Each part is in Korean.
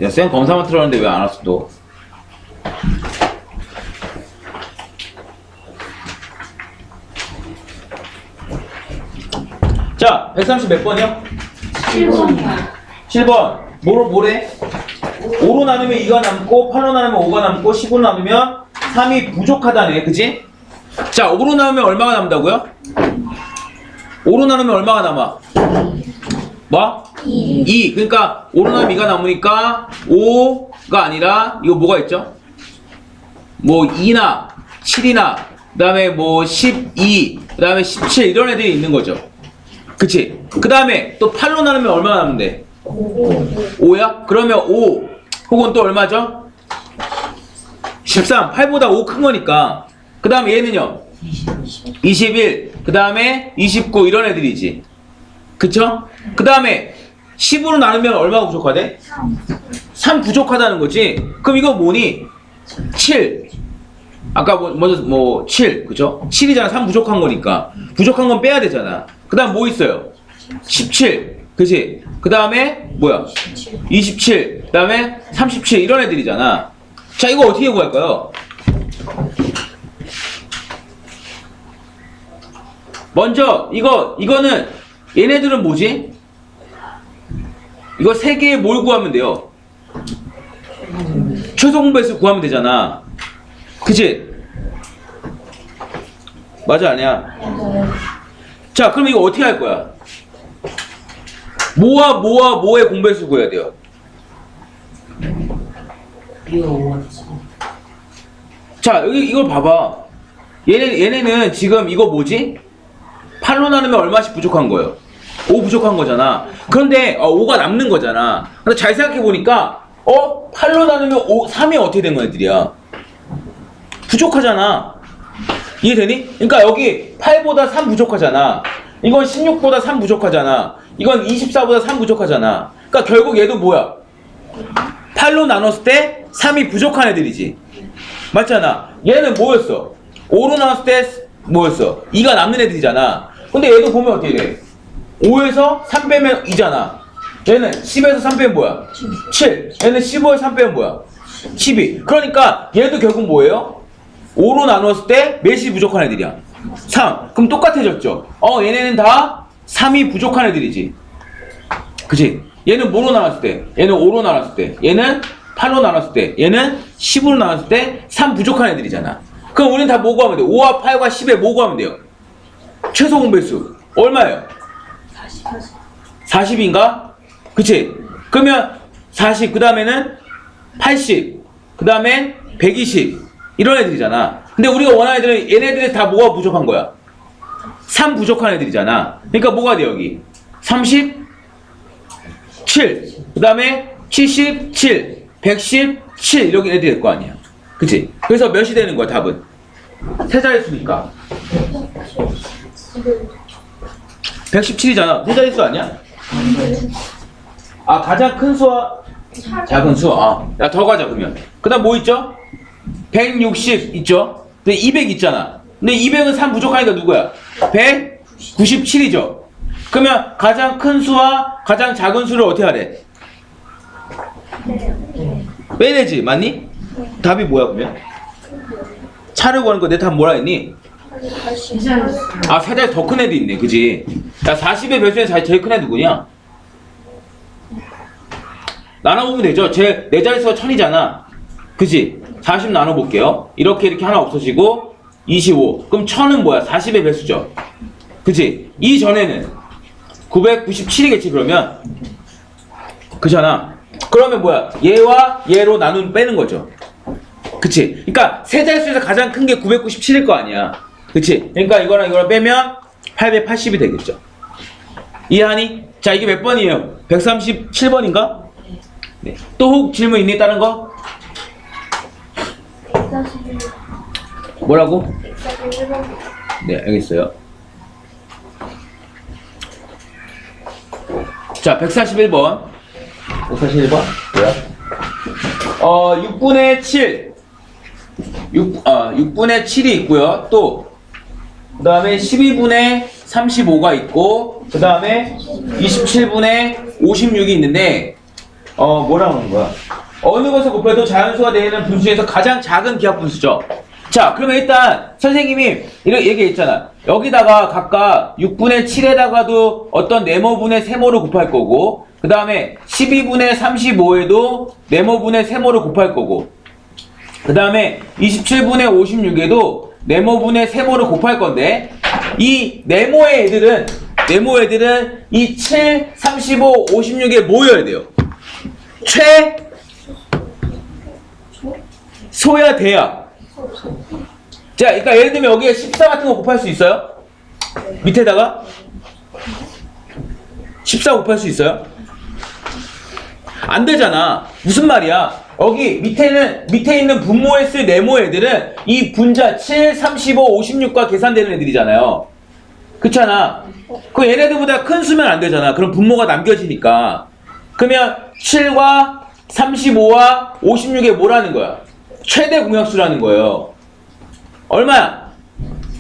야, 쌤 검사만 틀었는데 왜 안 왔어 또? 자, 130 몇 번이요? 7번이요. 7번. 뭐래? 5로 나누면 2가 남고 8로 나누면 5가 남고 10으로 나누면 3이 부족하다네. 그치? 자, 5로 나누면 얼마가 남다고요? 5로 나누면 얼마가 남아? 뭐? 2. 그러니까 5로 나누면 2가 남으니까 5가 아니라 이거 뭐가 있죠? 뭐 2나 7이나 그 다음에 뭐 12, 그 다음에 17 이런 애들이 있는 거죠. 그치? 그 다음에 또 8로 나누면 얼마가 남는데? 5야? 그러면 5 혹은 또 얼마죠? 13. 8보다 5 큰 거니까. 그 다음에 얘는요? 21. 그 다음에 29 이런 애들이지. 그쵸? 그 다음에 10으로 나누면 얼마가 부족하대? 3 부족하다는 거지. 그럼 이거 뭐니? 7. 아까 먼저 7. 그죠? 7이잖아. 3 부족한 거니까. 부족한 건 빼야 되잖아. 그 다음 뭐 있어요? 17. 그치? 그 다음에 뭐야? 27. 그 다음에 37 이런 애들이잖아. 자, 이거 어떻게 구할까요? 먼저 이거는 얘네들은 뭐지? 이거 세 개에 뭘 구하면 돼요? 최소 공배수 구하면 되잖아. 그치? 맞아 아니야? 자, 그럼 이거 어떻게 할 거야? 뭐의 공배수 구해야 돼요? 자, 여기 이걸 봐봐. 얘네는 지금 이거 뭐지? 8로 나누면 얼마씩 부족한 거예요? 5 부족한 거잖아. 그런데 5가 남는 거잖아. 근데 잘 생각해 보니까 8로 나누면 3이 어떻게 된 애들이야? 부족하잖아. 이해되니? 그러니까 여기 8보다 3 부족하잖아. 이건 16보다 3 부족하잖아. 이건 24보다 3 부족하잖아. 그러니까 결국 얘도 뭐야? 8로 나눴을 때 3이 부족한 애들이지. 맞잖아. 얘는 뭐였어? 5로 나눴을 때 뭐였어? 2가 남는 애들이잖아. 근데 얘도 보면 어떻게 돼? 5에서 3 빼면 2잖아. 얘는 10에서 3 빼면 뭐야? 7. 얘는 15에서 3 빼면 뭐야? 12. 그러니까 얘도 결국 뭐예요? 5로 나눴을 때 몇이 부족한 애들이야? 3. 그럼 똑같아졌죠? 얘네는 다 3이 부족한 애들이지. 그치? 얘는 뭐로 나눴을 때? 얘는 5로 나눴을 때. 얘는 8로 나눴을 때. 얘는 10으로 나눴을 때 3 부족한 애들이잖아. 그럼 우리는 다 뭐 구하면 돼? 5와 8과 10에 뭐 구하면 돼요? 최소 공배수. 얼마예요? 40인가? 그치? 그러면 40, 그 다음에는 80, 그 다음에 120 이런 애들이잖아. 근데 우리가 원하는 애들은 얘네들이 다 뭐가 부족한 거야? 3 부족한 애들이잖아. 그러니까 뭐가 돼 여기? 37, 그 다음에 77, 117 이렇게 애들이 될 거 아니야. 그치? 그래서 몇이 되는 거야 답은? 세 자릿수니까 117이잖아. 세 자릿수 아니야? 가장 큰 수와 작은 수. 야, 더 가자 그러면. 그 다음 뭐 있죠? 160 있죠? 근데 200 있잖아. 근데 200은 3 부족하니까 누구야? 197이죠? 그러면 가장 큰 수와 가장 작은 수를 어떻게 하래? 빼내지. 맞니? 답이 뭐야 그러면? 차를 구하는 거 내 답 뭐라 했니? 세 자리 더 큰 애도 있네. 그지? 야, 40의 배수에 제일 큰 애 누구냐? 나눠보면 되죠. 네 자릿수가 1000이잖아. 그치? 40 나눠볼게요. 이렇게 하나 없어지고 25. 그럼 1000은 뭐야? 40의 배수죠. 그치? 이전에는 997이겠지 그러면. 그잖아. 그러면 뭐야? 얘와 얘로 빼는 거죠. 그치? 그러니까 세 자릿수에서 가장 큰 게 997일 거 아니야. 그치? 그러니까 이거랑 빼면 880이 되겠죠. 이해하니? 자, 이게 몇 번이에요? 137번인가? 네. 또 혹 질문 있니? 다른 거? 141번. 뭐라고? 141번. 네, 알겠어요. 자, 141번. 141번? 뭐야? 6분의 7. 6분의 7이 있고요. 또, 그 다음에 12분의 35가 있고, 그 다음에 27분의 56이 있는데, 뭐라고 하는 거야? 어느 것을 곱해도 자연수가 되는 분수 중에서 가장 작은 기하 분수죠. 자, 그러면 일단 선생님이 이렇게 얘기했잖아. 여기다가 각각 6분의 7에다가도 어떤 네모분의 세모를 곱할 거고, 그 다음에 12분의 35에도 네모분의 세모를 곱할 거고, 그 다음에 27분의 56에도 네모분의 세모를 곱할 건데, 이 네모의 애들은 이 7, 35, 56에 모여야 돼요. 소야 돼야. 자, 그러니까 예를 들면 여기에 14 같은 거 곱할 수 있어요? 밑에다가 14 곱할 수 있어요? 안 되잖아. 무슨 말이야? 여기 밑에 있는 분모에 쓸 네모 애들은 이 분자 7, 35, 56과 계산되는 애들이잖아요. 그렇잖아. 그 얘네들보다 큰 수면 안 되잖아. 그럼 분모가 남겨지니까. 그러면 7과 35와 56에 뭐라는 거야? 최대 공약수라는 거예요. 얼마야?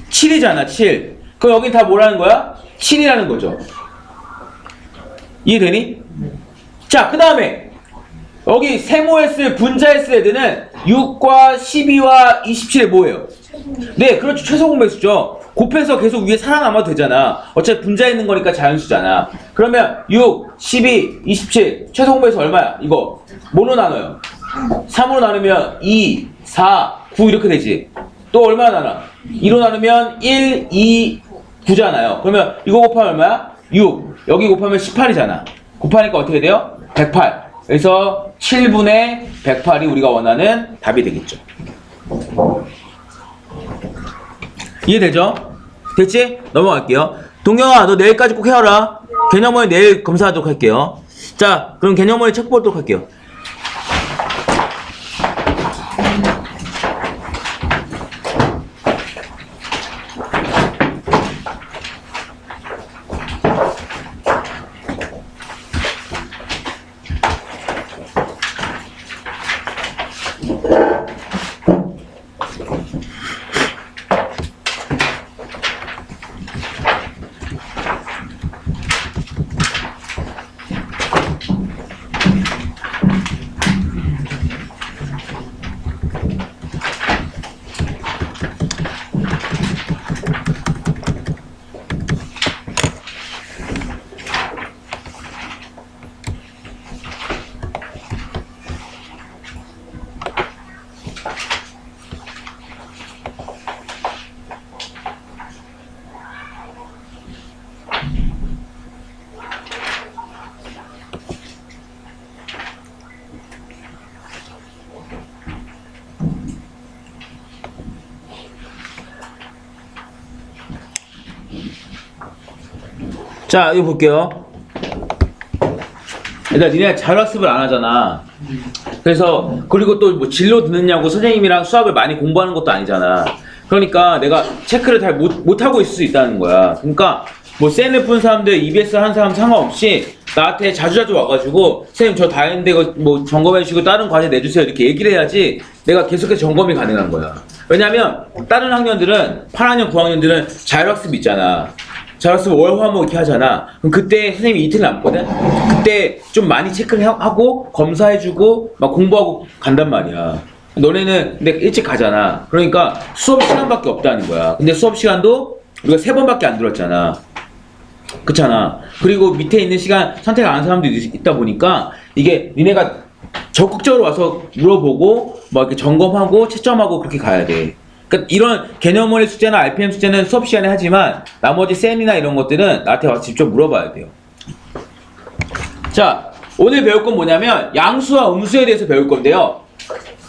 7이잖아, 7. 그럼 여긴 다 뭐라는 거야? 7이라는 거죠. 이해되니? 자, 그 다음에 여기 세모에 쓸 분자에 쓸 애들은 6과 12와 27에 뭐예요? 네, 그렇죠. 최소 공배수죠. 곱해서 계속 위에 살아남아도 되잖아. 어차피 분자에 있는 거니까 자연수잖아. 그러면 6, 12, 27 최소 공배수 얼마야? 이거 뭐로 나눠요? 3으로 나누면 2, 4, 9 이렇게 되지. 또 얼마나 나눠? 2로 나누면 1, 2, 9잖아요. 그러면 이거 곱하면 얼마야? 6. 여기 곱하면 18이잖아. 곱하니까 어떻게 돼요? 108. 그래서 7분의 108이 우리가 원하는 답이 되겠죠. 이해되죠? 됐지? 넘어갈게요. 동경아, 너 내일까지 꼭 해와라. 개념원이 내일 검사하도록 할게요. 자, 그럼 개념원이 책 보도록 할게요. 자, 이거 볼게요. 일단 니네 자율학습을 안 하잖아. 그래서 그리고 또 뭐 진로 듣느냐고 선생님이랑 수학을 많이 공부하는 것도 아니잖아. 그러니까 내가 체크를 잘 못하고 있을 수 있다는 거야. 그러니까 뭐 셀을 푼 사람들, EBS 한 사람 상관없이 나한테 자주자주 와가지고 선생님 저 다 했는데 이거 뭐 점검해 주시고 다른 과제 내주세요 이렇게 얘기를 해야지 내가 계속해서 점검이 가능한 거야. 왜냐면 다른 학년들은 8학년, 9학년들은 자율학습 있잖아. 자율학습 월화목 이렇게 하잖아. 그럼 그때 선생님이 이틀 남거든? 그때 좀 많이 체크를 하고 검사해주고 막 공부하고 간단 말이야. 너네는 근데 일찍 가잖아. 그러니까 수업 시간밖에 없다는 거야. 근데 수업 시간도 우리가 3번밖에 안 들었잖아. 그렇잖아. 그리고 밑에 있는 시간 선택 안 하는 사람도 있다 보니까 이게 니네가 적극적으로 와서 물어보고 막 이렇게 점검하고 채점하고 그렇게 가야 돼. 그러니까 이런 개념원의 숙제나 RPM 숙제는 수업 시간에 하지만 나머지 쌤이나 이런 것들은 나한테 와서 직접 물어봐야 돼요. 자, 오늘 배울 건 뭐냐면 양수와 음수에 대해서 배울 건데요.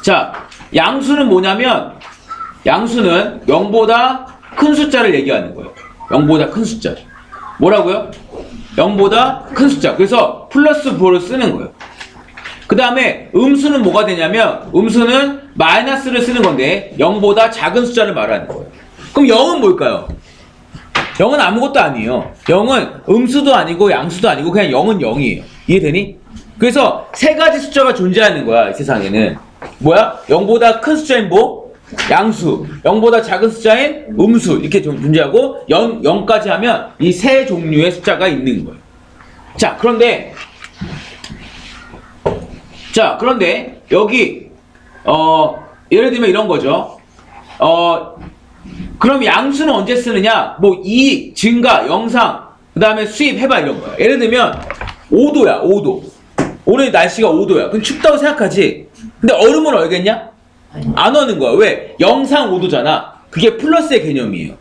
자, 양수는 뭐냐면 양수는 0보다 큰 숫자를 얘기하는 거예요. 0보다 큰 숫자. 뭐라고요? 0보다 큰 숫자. 그래서 플러스 부호를 쓰는 거예요. 그 다음에 음수는 뭐가 되냐면 음수는 마이너스를 쓰는 건데 0보다 작은 숫자를 말하는 거예요. 그럼 0은 뭘까요? 0은 아무것도 아니에요. 0은 음수도 아니고 양수도 아니고 그냥 0은 0이에요. 이해되니? 그래서 세 가지 숫자가 존재하는 거야. 이 세상에는. 뭐야? 0보다 큰 숫자인 뭐? 양수. 0보다 작은 숫자인 음수. 이렇게 존재하고 0까지 하면 이 세 종류의 숫자가 있는 거예요. 자, 그런데 자, 그런데 여기 예를 들면 이런 거죠. 그럼 양수는 언제 쓰느냐? 뭐 이익, 증가, 영상, 그 다음에 수입, 해봐 이런 거야. 예를 들면 5도야, 5도. 오늘 날씨가 5도야. 그럼 춥다고 생각하지. 근데 얼음은 얼겠냐? 안 얼는 거야. 왜? 영상 5도잖아. 그게 플러스의 개념이에요.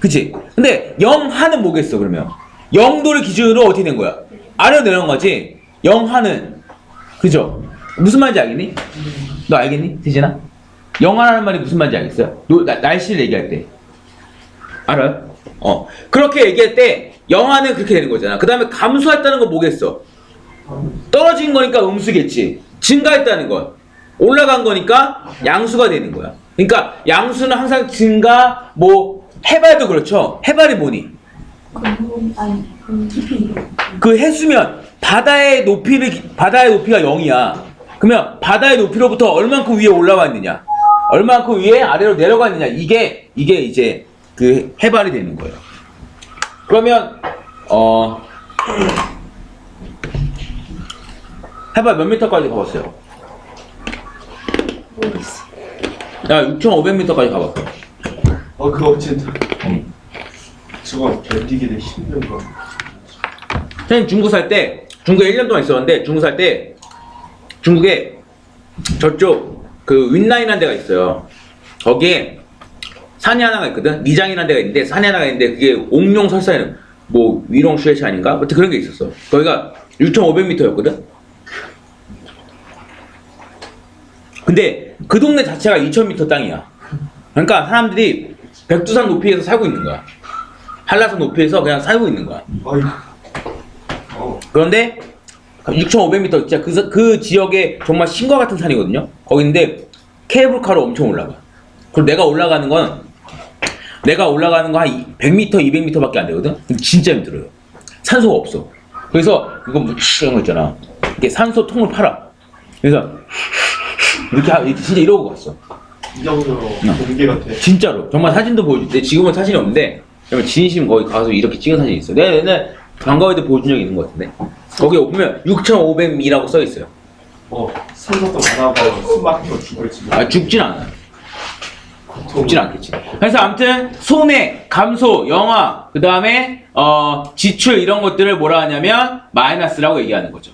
그치? 근데 영하는 뭐겠어 그러면? 0도를 기준으로 어떻게 된 거야? 아래로 내려온 거지. 영하는 그죠? 무슨 말인지 알겠니? 너 알겠니? 대진아? 영하라는 말이 무슨 말인지 알겠어요? 날씨를 얘기할 때 알아요? 그렇게 얘기할 때 영하는 그렇게 되는 거잖아. 그 다음에 감소했다는 건 뭐겠어? 떨어진 거니까 음수겠지. 증가했다는 건 올라간 거니까 양수가 되는 거야. 그러니까 양수는 항상 증가, 뭐 해발도 그렇죠. 해발이 뭐니? 그 해수면 바다의 높이가 0이야. 그러면 바다의 높이로부터 얼만큼 위에 올라와 있느냐, 얼만큼 위에 아래로 내려가 있느냐, 이게 이제 그 해발이 되는 거예요. 그러면 해발 몇 미터까지 가봤어요? 야, 6,500m까지 가봤어. 그거 진짜. 저거 견디기 되게 힘든 거. 선생님 중국 살 때, 중국에 1년 동안 있었는데, 중국 살 때 중국에 저쪽 그 윈난이라는 데가 있어요. 거기에 산이 하나가 있거든. 리장이라는 데가 있는데 산이 하나가 있는데 그게 옥룡 설사에는 뭐 위롱슈에시 아닌가? 아무튼 그런 게 있었어. 거기가 6,500m였거든. 근데 그 동네 자체가 2,000m 땅이야. 그러니까 사람들이 백두산 높이에서 살고 있는 거야. 한라산 높이에서 그냥 살고 있는 거야. 그런데 6,500m 진짜 그 지역에 정말 신과 같은 산이거든요. 거기인데 케이블카로 엄청 올라가. 그리고 내가 올라가는 거 한 100m, 200m밖에 안 되거든. 진짜 힘들어요. 산소가 없어. 그래서 이거 뭐 이런 거 있잖아. 이게 산소 통을 팔아. 그래서 이렇게 진짜 이러고 갔어. 이 정도로 공개 같아. 진짜로. 정말 사진도 보여줄게. 지금은 사진이 없는데 진심 거기 가서 이렇게 찍은 사진이 있어. 내가 옛날 방과후에 보여준 적이 있는 것 같은데. 거기에 보면 6,500m라고 써 있어요. 산소도 많아봐요. 숨 막히고 죽을지. 죽진 않아요. 죽진 않겠지. 그래서 아무튼 손해, 감소, 영하, 그 다음에 지출 이런 것들을 뭐라 하냐면 마이너스라고 얘기하는 거죠.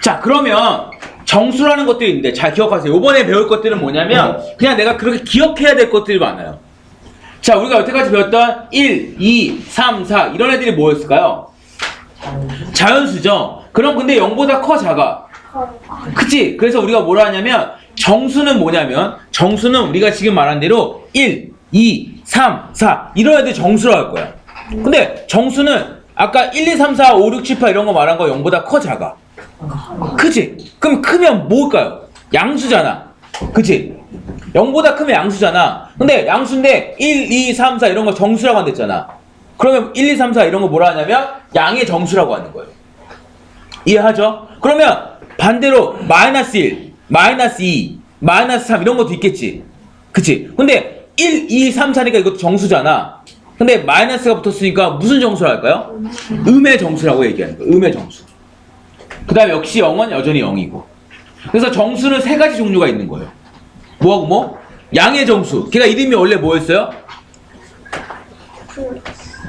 자, 그러면 정수라는 것들이 있는데 잘 기억하세요. 이번에 배울 것들은 뭐냐면 그냥 내가 그렇게 기억해야 될 것들이 많아요. 자, 우리가 여태까지 배웠던 1, 2, 3, 4 이런 애들이 뭐였을까요? 자연수죠. 그럼 근데 0보다 커, 작아? 그치? 그래서 우리가 뭐라 하냐면 정수는 뭐냐면 정수는 우리가 지금 말한 대로 1, 2, 3, 4 이런 애들 정수로 할 거야. 근데 정수는 아까 1, 2, 3, 4, 5, 6, 7, 8 이런 거 말한 거 0보다 커, 작아? 그치? 그럼 크면 뭘까요? 양수잖아. 그치? 0보다 크면 양수잖아. 근데 양수인데 1, 2, 3, 4 이런 거 정수라고 한댔잖아. 그러면 1, 2, 3, 4 이런 거 뭐라 하냐면 양의 정수라고 하는 거예요. 이해하죠? 그러면 반대로 마이너스 1, 마이너스 2, 마이너스 3 이런 것도 있겠지. 그치? 근데 1, 2, 3, 4니까 이것도 정수잖아. 근데 마이너스가 붙었으니까 무슨 정수라 할까요? 음의 정수라고 얘기하는 거예요. 음의 정수. 그 다음에 역시 0은 여전히 0이고. 그래서 정수는 세 가지 종류가 있는 거예요. 뭐하고 뭐? 양의 정수. 걔가 이름이 원래 뭐였어요?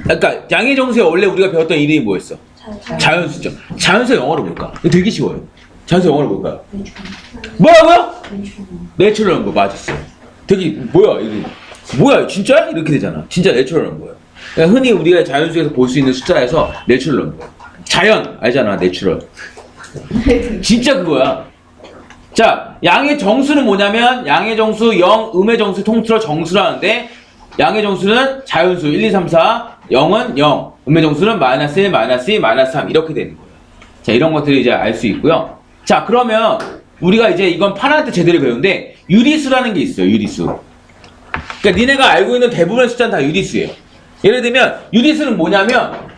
그러니까 양의 정수에 원래 우리가 배웠던 이름이 뭐였어? 자연수죠. 자연수 영어로 뭘까? 이거 되게 쉬워요. 자연수 영어로 뭘까요? 뭐라고요? 내추럴 넘버 맞았어요. 되게 뭐야 이게 뭐야 진짜야? 이렇게 되잖아. 진짜 내추럴 넘버예요. 그러니까 흔히 우리가 자연수에서 볼 수 있는 숫자에서 내추럴 넘버. 자연 알잖아. 내추럴. 진짜 그거야. 자, 양의 정수는 뭐냐면 양의 정수 0, 음의 정수 통틀어 정수라는데 양의 정수는 자연수 1, 2, 3, 4 0은 0, 음의 정수는 마이너스 1, 마이너스 2, 마이너스 3 이렇게 되는 거예요. 자, 이런 것들을 이제 알 수 있고요. 자, 그러면 우리가 이제 이건 8학 때 제대로 배우는데 유리수라는 게 있어요. 유리수. 그러니까 니네가 알고 있는 대부분의 숫자는 다 유리수예요. 예를 들면 유리수는 뭐냐면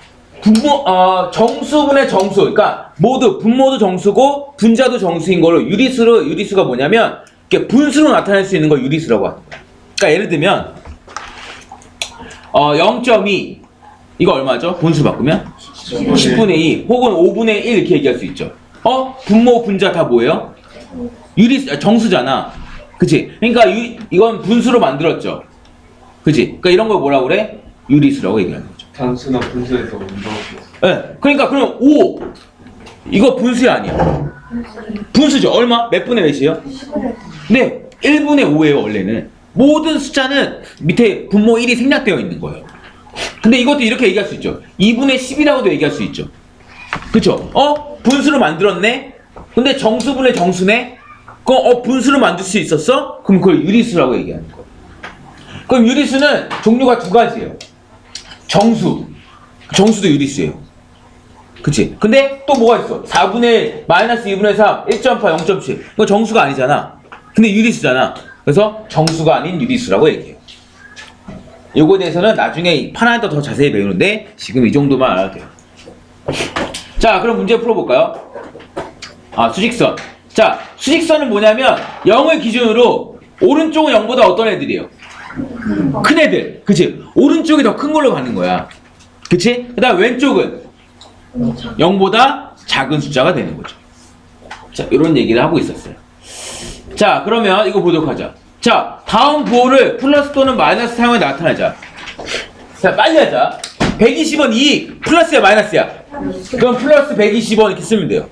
정수분의 정수. 그러니까 분모도 정수고 분자도 정수인 걸로 유리수가 뭐냐면 이렇게 분수로 나타낼 수 있는 걸 유리수라고 하는 거예요. 그러니까 예를 들면 0.2 이거 얼마죠? 분수 바꾸면 10분의 2 혹은 5분의 1 이렇게 얘기할 수 있죠. 분모 분자 다 뭐예요? 정수잖아. 그치? 그러니까 이건 분수로 만들었죠. 그치? 그러니까 이런 걸 뭐라고 그래? 유리수라고 얘기하는 거죠. 단수나 분수에서 운동할 수 있어. 네. 그러니까 그럼 5 이거 분수야 아니야? 분수죠. 얼마? 몇 분의 몇이에요? 네, 1분의 5예요 원래는. 모든 숫자는 밑에 분모 1이 생략되어 있는 거예요. 근데 이것도 이렇게 얘기할 수 있죠. 2분의 10이라고도 얘기할 수 있죠. 그쵸? 분수로 만들었네? 근데 정수분의 정수네? 분수로 만들 수 있었어? 그럼 그걸 유리수라고 얘기하는 거예요. 그럼 유리수는 종류가 두 가지예요. 정수도 유리수예요. 그치? 근데 또 뭐가 있어? 4분의 마이너스 2분의 3, 1.8, 0.7. 이거 정수가 아니잖아. 근데 유리수잖아. 그래서 정수가 아닌 유리수라고 얘기해요. 요거에 대해서는 나중에 하나 더 자세히 배우는데 지금 이 정도만 알아도 돼요. 자, 그럼 문제 풀어볼까요? 수직선. 자, 수직선은 뭐냐면 0을 기준으로 오른쪽은 0보다 어떤 애들이에요? 큰 애들. 그치? 오른쪽이 더 큰 걸로 가는 거야. 그치? 그 다음 왼쪽은 0보다 작은 숫자가 되는 거죠. 자, 이런 얘기를 하고 있었어요. 자, 그러면 이거 보도록 하자. 자, 다음 부호를 플러스 또는 마이너스 사용해 나타내자. 자, 빨리 하자. 120원 이익. 플러스야, 마이너스야? 그럼 플러스 120원 이렇게 쓰면 돼요.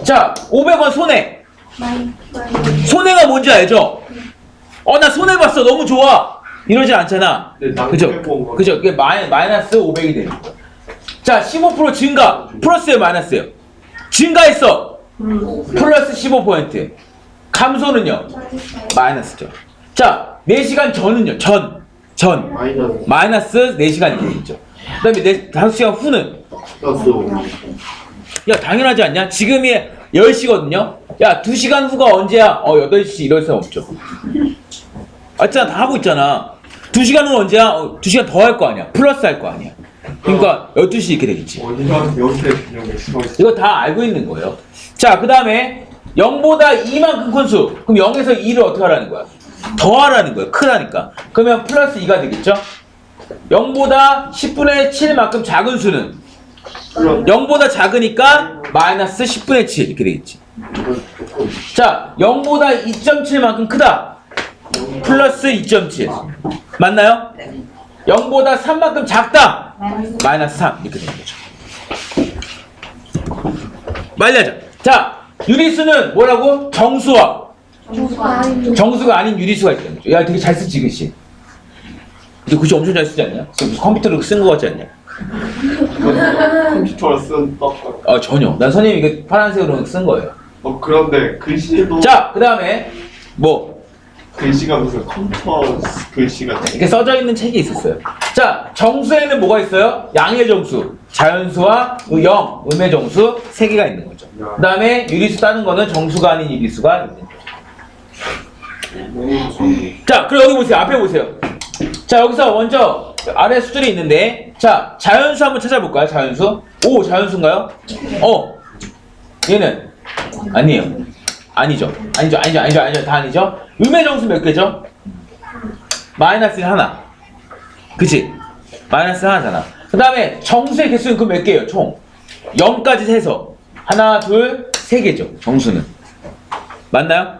자, 500원 손해. 손해가 뭔지 알죠? 나 손해 봤어. 너무 좋아. 이러지 않잖아. 네, 그죠? 그죠? 그게 마이너스 500이 되는 거야. 자, 15% 증가. 플러스예요, 마이너스예요? 증가했어. 플러스 15%. 감소는요? 마이너스죠. 자, 4시간 전은요? 전. 마이너스 4시간이 되겠죠. 그 다음에 5시간 후는? 야, 당연하지 않냐? 지금이 10시거든요? 야, 2시간 후가 언제야? 8시 이럴 수 없죠. 다 하고 있잖아. 2시간 후는 언제야? 2시간 더 할 거 아니야. 플러스 할 거 아니야. 그러니까 12시 이렇게 되겠지. 이거 다 알고 있는 거예요. 자, 그 다음에 0보다 2만큼 큰 수. 그럼 0에서 2를 어떻게 하라는 거야? 더하라는 거예요. 크다니까. 그러면 플러스 2가 되겠죠? 0보다 10분의 7만큼 작은 수는? 0보다 작으니까 마이너스 10분의 7 이렇게 되겠지. 자, 0보다 2.7만큼 크다. 플러스 2.7. 맞나요? 0보다 3만큼 작다. 마이너스 3 이렇게 되는 거죠. 빨리 하자. 자, 유리수는 뭐라고? 정수가 아닌 유리수가 있다는 거죠. 야, 되게 잘 쓰지, 글씨. 근데 글씨 엄청 잘 쓰지 않냐? 무슨 컴퓨터로 쓴 거 같지 않냐? 컴퓨터로 쓴 떡. 전혀. 난 선생님이 이거 파란색으로 쓴 거예요. 그런데 글씨도. 자, 그 다음에 글씨가 무슨 컴퓨터 글씨가 이렇게 써져 있는 책이 있었어요. 자, 정수에는 뭐가 있어요? 양의 정수, 자연수와 음의 정수 3개가 있는 거죠. 그 다음에 유리수 따는 거는 정수가 아닌 유리수가 있는 거죠. 자, 그럼 여기 보세요. 앞에 보세요. 자, 여기서 먼저 아래 수들이 있는데, 자, 자연수 한번 찾아볼까요? 자연수. 자연수인가요? 얘는 아니에요. 아니죠. 다 아니죠. 음의 정수 몇 개죠? 마이너스 하나. 그치? 마이너스 하나잖아. 그 다음에 정수의 개수는 그 몇 개예요? 총 0까지 세서 하나, 둘, 3개죠. 정수는. 맞나요?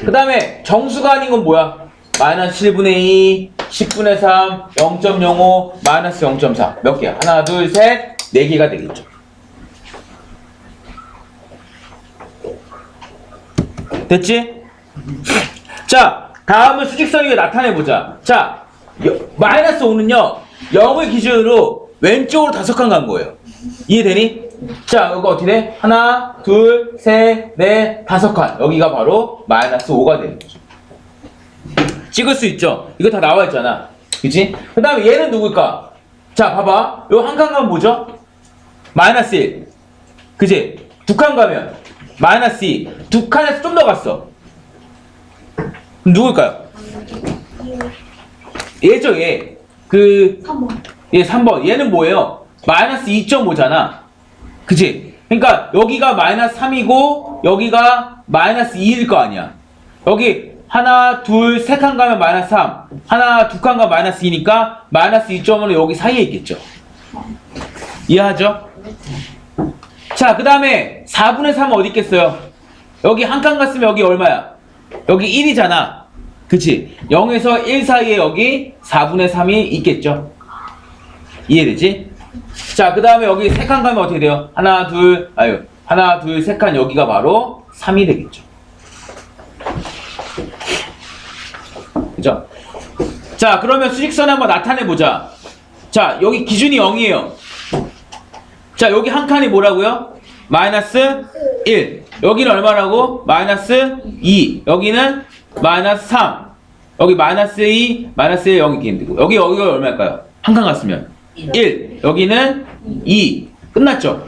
그 다음에 정수가 아닌 건 뭐야? 마이너스 7분의 2, 10분의 3, 0.05, 마이너스 0.4. 몇 개야? 하나, 둘, 셋, 4개가 되겠죠. 됐지? 자, 다음은 수직선을 나타내보자. 자, 마이너스 5는요 0을 기준으로 왼쪽으로 5칸 간 거예요. 이해되니? 자, 이거 어떻게 돼? 하나, 둘, 셋, 넷, 5칸. 여기가 바로 마이너스 5가 되는 거죠. 찍을 수 있죠? 이거 다 나와 있잖아. 그치? 그 다음에 얘는 누굴까? 자, 봐봐. 요 한 칸 가면 뭐죠? 마이너스 1. 그치? 2칸 가면 마이너스 2. 2칸에서 좀 더 갔어. 그럼 누굴까요? 얘죠, 얘. 3번. 얘 3번. 얘는 뭐예요? 마이너스 2.5잖아. 그치? 그러니까 여기가 마이너스 3이고 여기가 마이너스 2일 거 아니야. 여기 하나, 둘, 3칸 가면 마이너스 3. 하나, 2칸 가면 마이너스 2니까 마이너스 2.5는 여기 사이에 있겠죠. 이해하죠? 자, 그 다음에 4분의 3은 어디 있겠어요? 여기 한 칸 갔으면 여기 얼마야? 여기 1이잖아. 그치? 0에서 1 사이에 여기 4분의 3이 있겠죠? 이해되지? 자, 그 다음에 여기 3칸 가면 어떻게 돼요? 하나, 둘, 3칸 여기가 바로 3이 되겠죠. 그죠? 자, 그러면 수직선을 한번 나타내보자. 자, 여기 기준이 0이에요. 자, 여기 한 칸이 뭐라고요? 마이너스 1. 여기는 얼마라고? 마이너스 2. 여기는 마이너스 3. 여기 마이너스 2, 마이너스 1, 0 이렇게 되고. 여기가 얼마일까요? 한 칸 갔으면 1. 여기는 2. 끝났죠?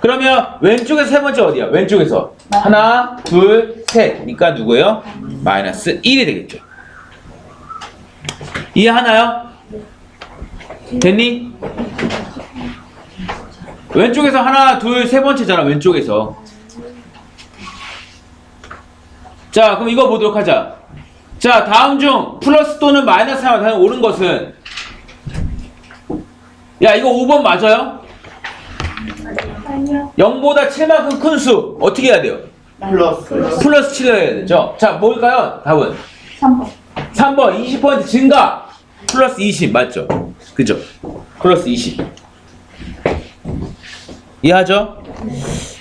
그러면 왼쪽에서 세 번째 어디야? 왼쪽에서 하나, 둘, 셋이니까 누구예요? 마이너스 1이 되겠죠. 이해하나요? 됐니? 왼쪽에서 하나, 둘, 세 번째잖아. 왼쪽에서. 자, 그럼 이거 보도록 하자. 자, 다음 중 플러스 또는 마이너스 하면 당연히 옳은 것은, 야, 이거 5번 맞아요? 아니요. 0보다 7만큼 큰 수 어떻게 해야 돼요? 플러스 7 해야 되죠. 자, 뭘까요? 답은 3번. 3번 20% 증가 플러스 20 맞죠? 그죠? 플러스 20 이해하죠?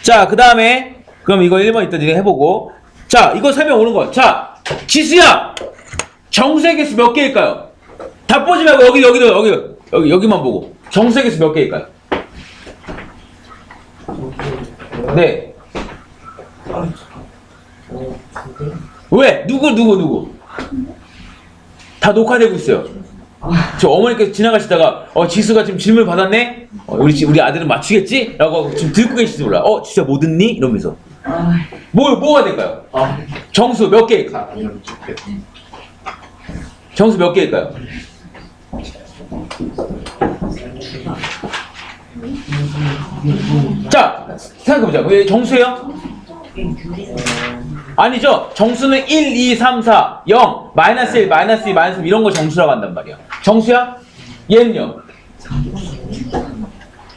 자, 그 다음에 그럼 이거 1번 이따 해보고, 자, 이거 설명 오는 거. 자, 지수야, 정수의 개수 몇 개일까요? 다 보지 말고 여기만 보고 정수의 개수 몇 개일까요? 네. 왜? 누구? 다 녹화되고 있어요. 저 어머니께서 지나가시다가 지수가 지금 질문 받았네? 우리 아들은 맞추겠지? 라고 지금 듣고 계실지 몰라. 진짜 뭐 듣니? 이러면서. 뭐가 될까요? 정수 몇 개일까요? 정수 몇 개일까요? 자, 생각해보자. 왜 정수예요? 아니죠. 정수는 1, 2, 3, 4, 0, 마이너스 1, 마이너스 2, 마이너스 3 이런 거 정수라고 한단 말이야. 정수야? 얘는요?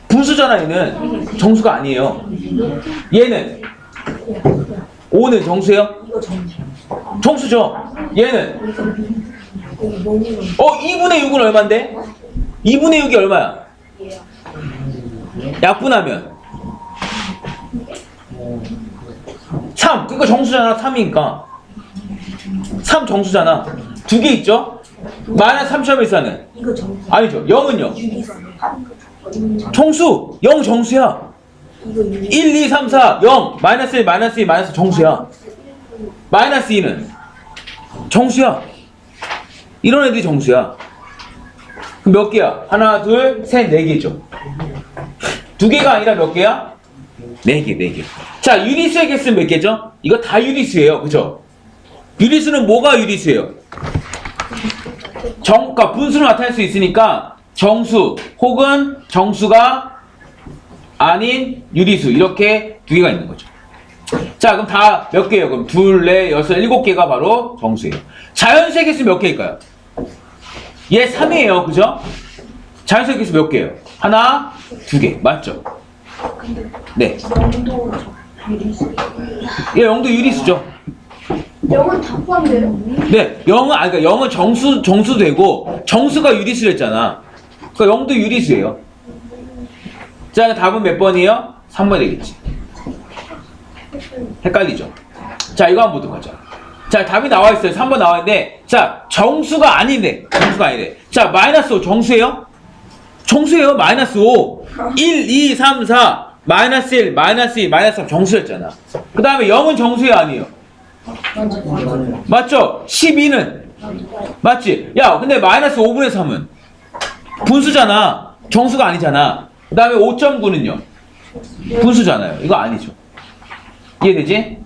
분수잖아. 얘는 정수가 아니에요. 얘는 5는 정수예요? 정수죠. 얘는 2분의 6은 얼만데? 2분의 6이 얼마야? 약분하면 3. 그러니까 정수잖아. 3이니까 3 정수잖아. 두 개 있죠? 마이너스 3.14는 아니죠. 0은요? 정수. 0 정수야. 1, 2, 3, 4, 0, 마이너스 1, 마이너스 2, 마이너스 정수야. 마이너스 2는 정수야. 이런 애들이 정수야. 그럼 몇 개야? 하나, 둘, 셋, 네 개죠. 두 개가 아니라 몇 개야? 네 개. 자, 유리수의 개수는 몇 개죠? 이거 다 유리수예요. 그죠? 유리수는 뭐가 유리수예요? 그러니까 분수를 나타낼 수 있으니까 정수 혹은 정수가 아닌 유리수 이렇게 두 개가 있는 거죠. 자, 그럼 다 몇 개예요? 그럼 2, 4, 6, 7개가 바로 정수예요. 자연수의 개수 몇 개일까요? 얘 3이에요. 그죠? 자연수의 개수 몇 개예요? 하나, 2개. 맞죠? 네. 얘 0도 유리수죠. 0은 다 포함돼요? 네. 0은 정수 되고 정수가 유리수랬잖아. 그러니까 0도 유리수예요. 자, 답은 몇 번이에요? 3번 되겠지. 헷갈리죠? 자, 이거 한번 보도록 하자. 자, 답이 나와 있어요. 3번 나와 있는데, 자, 정수가 아니래. 자, 마이너스 5 정수예요? 정수예요. 마이너스 5. 1, 2, 3, 4, 마이너스 1, 마이너스 2, 마이너스 3 정수였잖아. 그 다음에 0은 정수예요? 아니에요? 맞죠? 12는? 맞지? 야, 근데 마이너스 5분의 3은? 분수잖아. 정수가 아니잖아. 그 다음에 5.9는요? 분수잖아요. 이거 아니죠. 이해되지?